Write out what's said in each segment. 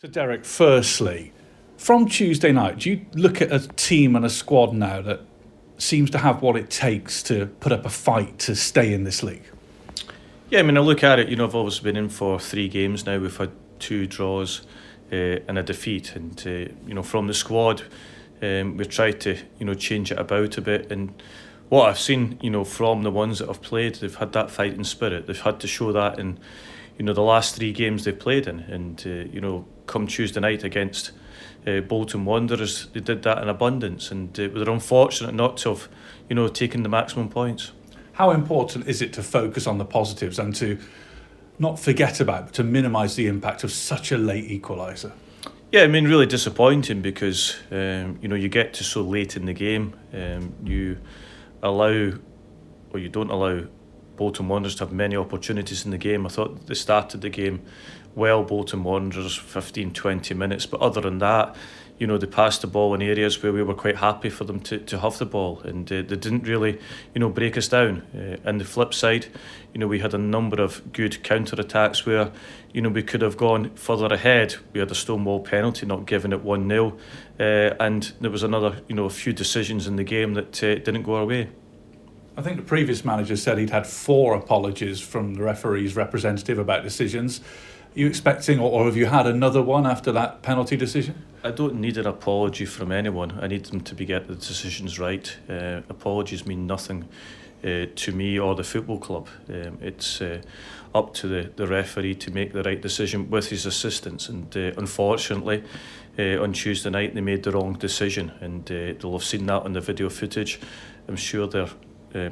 So Derek, firstly, from Tuesday night, do you look at a team and a squad now that seems to have what it takes to put up a fight to stay in this league? Yeah, I mean, I look at it, I've always been in for 3 games now. We've had 2 draws and a defeat. And, from the squad, we've tried to, change it about a bit. And what I've seen, from the ones that have played, they've had that fighting spirit. They've had to show that in, the last 3 games they've played in. And, come Tuesday night against Bolton Wanderers, they did that in abundance. And they're unfortunate not to have, taken the maximum points. How important is it to focus on the positives and to not forget about, but to minimise the impact of such a late equaliser? Yeah, I mean, really disappointing because, you get to so late in the game. You don't allow Bolton Wanderers to have many opportunities in the game. I thought they started the game well, Bolton Wanderers, 15-20 minutes. But other than that, they passed the ball in areas where we were quite happy for them to have the ball. And they didn't really, break us down. And the flip side, we had a number of good counter-attacks where, we could have gone further ahead. We had a Stonewall penalty, not giving it 1-0. And there was another, a few decisions in the game that didn't go our way. I think the previous manager said he'd had 4 apologies from the referee's representative about decisions. Are you expecting, or have you had another one after that penalty decision? I don't need an apology from anyone. I need them to get the decisions right. Apologies mean nothing to me or the football club. It's up to the referee to make the right decision with his assistants. And unfortunately, on Tuesday night, they made the wrong decision. And they'll have seen that on the video footage. I'm sure their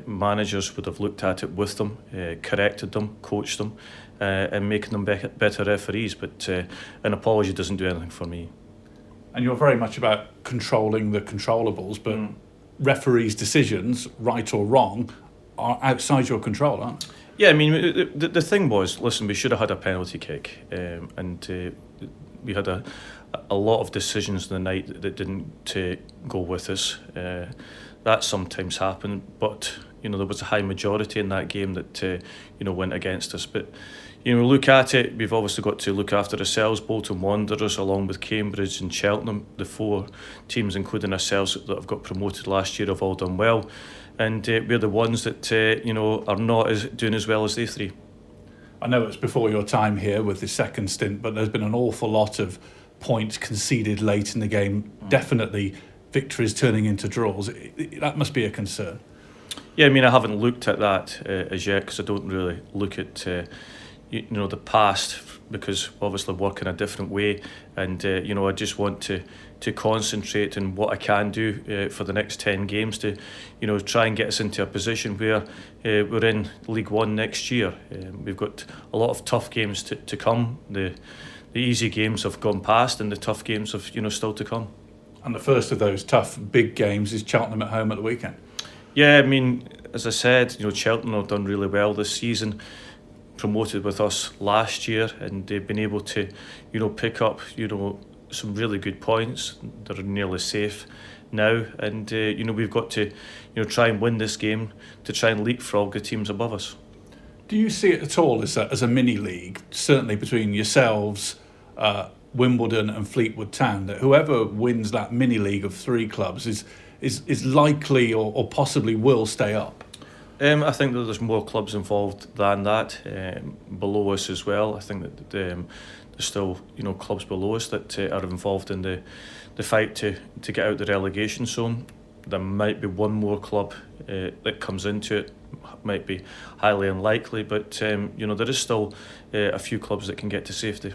managers would have looked at it with them, corrected them, coached them, and making them better referees. But an apology doesn't do anything for me. And you're very much about controlling the controllables, but referees' decisions, right or wrong, are outside your control, aren't they? Yeah, I mean, the thing was, listen, we should have had a penalty kick, and we had a lot of decisions in the night that didn't go with us. That sometimes happened, but there was a high majority in that game that went against us. But look at it, we've obviously got to look after ourselves. Bolton Wanderers, along with Cambridge and Cheltenham, the 4 teams, including ourselves, that have got promoted last year, have all done well, and we're the ones that are not doing as well as they 3. I know it's before your time here with the second stint, but there's been an awful lot of points conceded late in the game. Definitely victories turning into draws. That must be a concern. Yeah, I mean, I haven't looked at that as yet because I don't really look at the past, because obviously work in a different way, and I just want to concentrate on what I can do for the next 10 games to try and get us into a position where we're in League One next year. We've got a lot of tough games to come. The easy games have gone past, and the tough games have still to come. And the first of those tough big games is Cheltenham at home at the weekend. Yeah, I mean, as I said, Cheltenham have done really well this season, promoted with us last year, and they've been able to pick up some really good points. They're nearly safe now, and we've got to try and win this game to try and leapfrog the teams above us. Do you see it at all as a mini league, certainly between yourselves, Wimbledon and Fleetwood Town, that whoever wins that mini league of 3 clubs is likely or possibly will stay up? I think that there's more clubs involved than that, below us as well. I think that there's still clubs below us that are involved in the fight to get out the relegation zone. There might be one more club that comes into it, might be highly unlikely, but there is still a few clubs that can get to safety.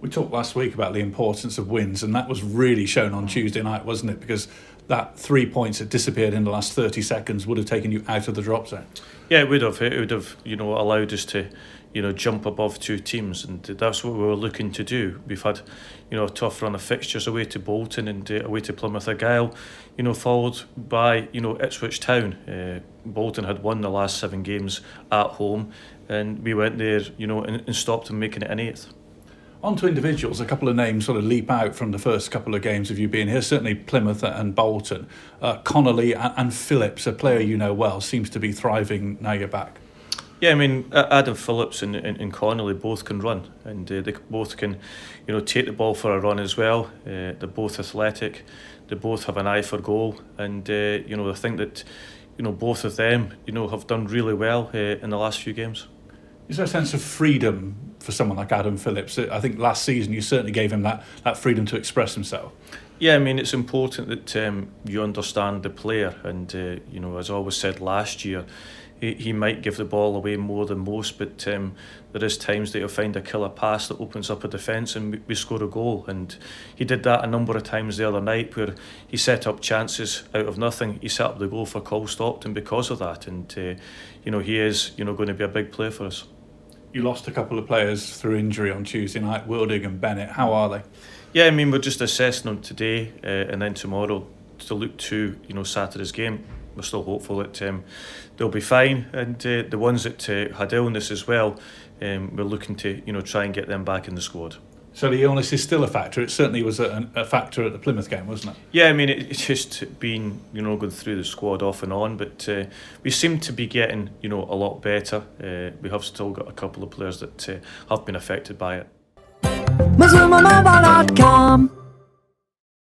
We talked last week about the importance of wins, and that was really shown on Tuesday night, wasn't it? Because that 3 points that disappeared in the last 30 seconds would have taken you out of the drop zone. Yeah, it would have. It would have, allowed us to, jump above 2 teams, and that's what we were looking to do. We've had, a tough run of fixtures away to Bolton and away to Plymouth Argyle, followed by, Ipswich Town. Bolton had won the last 7 games at home, and we went there, and stopped them making it an 8th. On to individuals, a couple of names sort of leap out from the first couple of games of you being here, certainly Plymouth and Bolton. Connolly and Phillips, a player you know well, seems to be thriving now you're back. Yeah, I mean, Adam Phillips and Connolly both can run, and they both can, take the ball for a run as well. They're both athletic, they both have an eye for goal, and I think that, both of them, have done really well in the last few games. Is there a sense of freedom for someone like Adam Phillips? I think last season you certainly gave him that freedom to express himself. Yeah, I mean, it's important that you understand the player, and as I always said last year, he might give the ball away more than most, but there is times that he'll find a killer pass that opens up a defence and we score a goal. And he did that a number of times the other night, where he set up chances out of nothing. He set up the goal for Cole Stockton because of that, and he is going to be a big player for us. You lost a couple of players through injury on Tuesday night, Wildig and Bennett. How are they? Yeah, I mean, we're just assessing them today, and then tomorrow to look to Saturday's game. We're still hopeful that they'll be fine, and the ones that had illness as well, we're looking to try and get them back in the squad. So the illness is still a factor. It certainly was a factor at the Plymouth game, wasn't it? Yeah, I mean, it's just been going through the squad off and on, but we seem to be getting a lot better. We have still got a couple of players that have been affected by it.